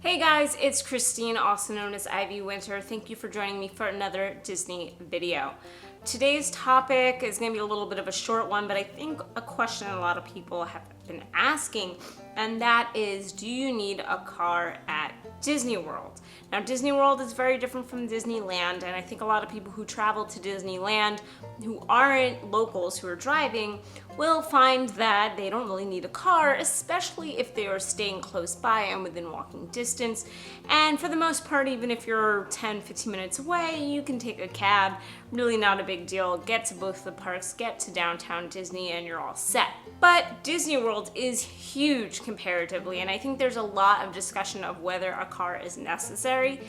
Hey guys, it's Christine, also known as IvyWinter. Thank you for joining me for another Disney video. Today's topic is going to be a little bit of a short one, but I think a question a lot of people have been asking, and that is, do you need a car at Disney World? Now, Disney World is very different from Disneyland, and I think a lot of people who travel to Disneyland who aren't locals who are driving will find that they don't really need a car, especially if they are staying close by and within walking distance. And for the most part, even if you're 10-15 minutes away, you can take a cab. Really not a big deal. Get to both the parks, get to downtown Disney, and you're all set. But Disney World is huge comparatively, and I think there's a lot of discussion of whether a car is necessary.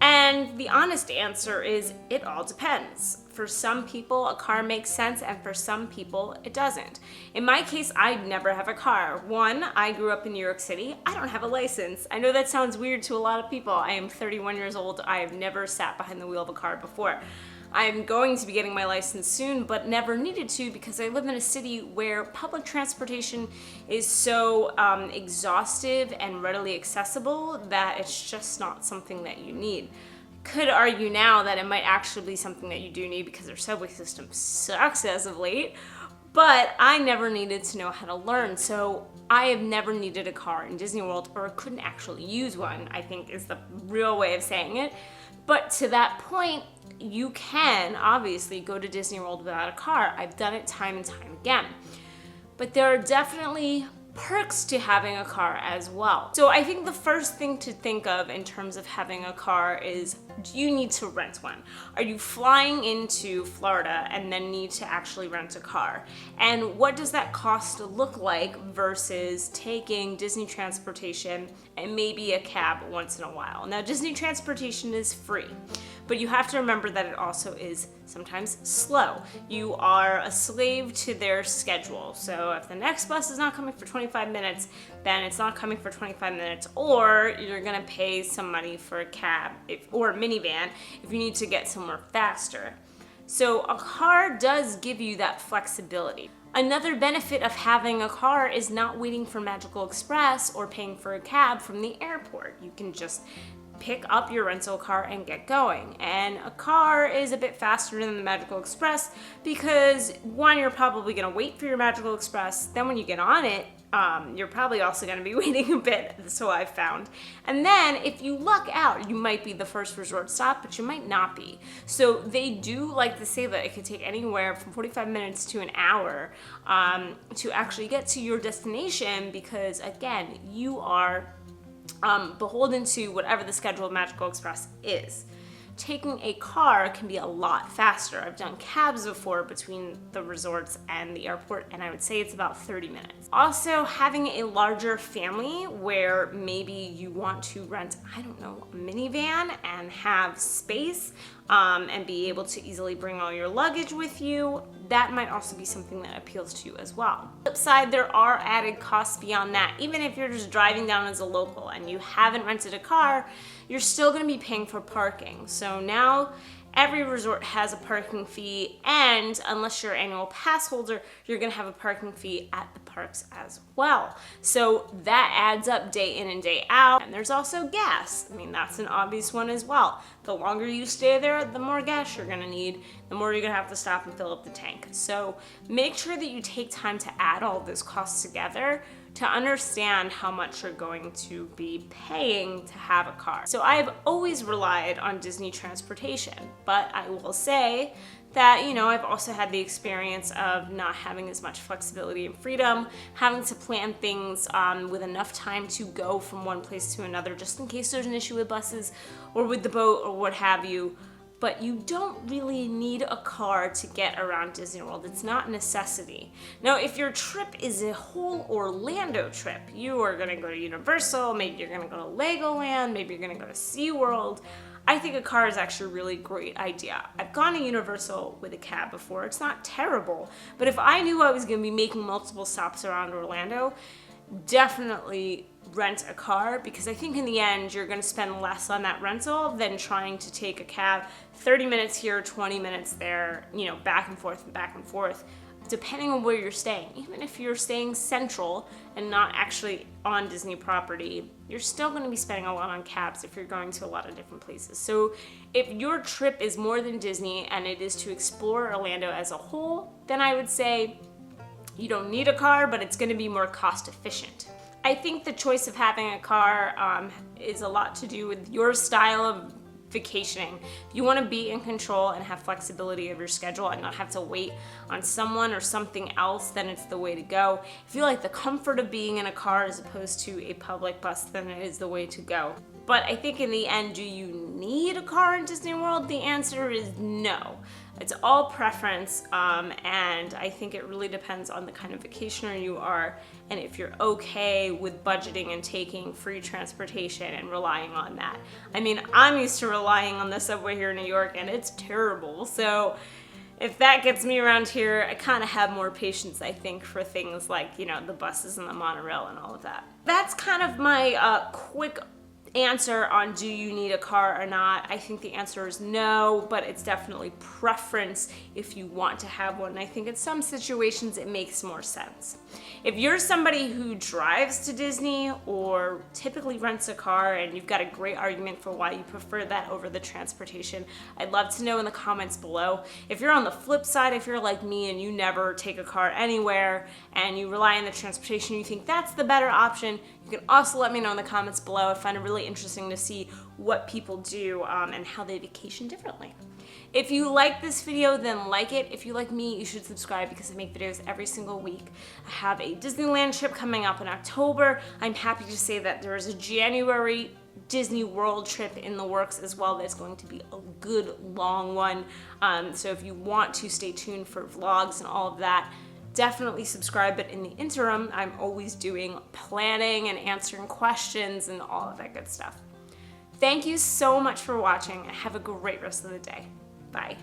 And the honest answer is it all depends. For some people, a car makes sense, and for some people, it doesn't. In my case, I never have a car. One, I grew up in New York City. I don't have a license. I know that sounds weird to a lot of people. I am 31 years old. I have never sat behind the wheel of a car before. I'm going to be getting my license soon, but never needed to because I live in a city where public transportation is so exhaustive and readily accessible that it's just not something that you need. Could argue now that it might actually be something that you do need because our subway system sucks as of late, but I never needed to know how to learn, so I have never needed a car in Disney World, or couldn't actually use one, I think is the real way of saying it. But to that point, you can obviously go to Disney World without a car. I've done it time and time again. But there are definitely perks to having a car as well. So I think the first thing to think of in terms of having a car is, do you need to rent one? Are you flying into Florida and then need to actually rent a car? And what does that cost look like versus taking Disney transportation and maybe a cab once in a while? Now, Disney transportation is free, but you have to remember that it also is sometimes slow. You are a slave to their schedule. So if the next bus is not coming for 25 minutes, then it's not coming for 25 minutes, or you're gonna pay some money for a cab or a minivan if you need to get somewhere faster. So a car does give you that flexibility. Another benefit of having a car is not waiting for Magical Express or paying for a cab from the airport. You can just pick up your rental car and get going. And a car is a bit faster than the Magical Express because, one, you're probably gonna wait for your Magical Express. Then when you get on it, you're probably also gonna be waiting a bit, so I've found. And then if you luck out, you might be the first resort stop, but you might not be. So they do like to say that it could take anywhere from 45 minutes to an hour to actually get to your destination because, again, you are beholden to whatever the schedule of Magical Express is. Taking a car can be a lot faster. I've done cabs before between the resorts and the airport, and I would say it's about 30 minutes. Also, having a larger family where maybe you want to rent, I don't know, a minivan and have space and be able to easily bring all your luggage with you, that might also be something that appeals to you as well. On the flip side, there are added costs beyond that. Even if you're just driving down as a local and you haven't rented a car, you're still gonna be paying for parking. So now every resort has a parking fee, and unless you're an annual pass holder, you're gonna have a parking fee at the parks as well. So that adds up day in and day out. And there's also gas. I mean, that's an obvious one as well. The longer you stay there, the more gas you're gonna need, the more you're gonna have to stop and fill up the tank. So make sure that you take time to add all those costs together to understand how much you're going to be paying to have a car. So I've always relied on Disney transportation, but I will say that, you know, I've also had the experience of not having as much flexibility and freedom, having to plan things with enough time to go from one place to another just in case there's an issue with buses or with the boat or what have you. But you don't really need a car to get around Disney World. It's not a necessity. Now, if your trip is a whole Orlando trip, you are gonna go to Universal, maybe you're gonna go to Legoland, maybe you're gonna go to SeaWorld, I think a car is actually a really great idea. I've gone to Universal with a cab before. It's not terrible, but if I knew I was gonna be making multiple stops around Orlando, definitely rent a car, because I think in the end you're going to spend less on that rental than trying to take a cab 30 minutes here, 20 minutes there, you know, back and forth and back and forth. depending on where you're staying, even if you're staying central and not actually on Disney property, you're still going to be spending a lot on cabs if you're going to a lot of different places. So if your trip is more than Disney and it is to explore Orlando as a whole, then I would say you don't need a car, but it's going to be more cost efficient. I think the choice of having a car is a lot to do with your style of vacationing. If you want to be in control and have flexibility of your schedule and not have to wait on someone or something else, then it's the way to go. If you like the comfort of being in a car as opposed to a public bus, then it is the way to go. But I think in the end, do you need a car in Disney World? The answer is no. It's all preference, and I think it really depends on the kind of vacationer you are and if you're okay with budgeting and taking free transportation and relying on that. I mean, I'm used to relying on the subway here in New York, and it's terrible. So if that gets me around here, I kind of have more patience, I think, for things like, you know, the buses and the monorail and all of that. That's kind of my quick answer on do you need a car or not. I think the answer is no, but it's definitely preference if you want to have one. I think in some situations it makes more sense. If you're somebody who drives to Disney or typically rents a car and you've got a great argument for why you prefer that over the transportation, I'd love to know in the comments below. If you're on the flip side, if you're like me and you never take a car anywhere and you rely on the transportation, you think that's the better option, you can also let me know in the comments below. I find it really interesting to see what people do and how they vacation differently. If you like this video, then like it. If you like me, you should subscribe because I make videos every single week. I have a Disneyland trip coming up in October. I'm happy to say that there is a January Disney World trip in the works as well. That's going to be a good long one. So if you want to stay tuned for vlogs and all of that, definitely subscribe. But in the interim, I'm always doing planning and answering questions and all of that good stuff. Thank you so much for watching and have a great rest of the day. Bye.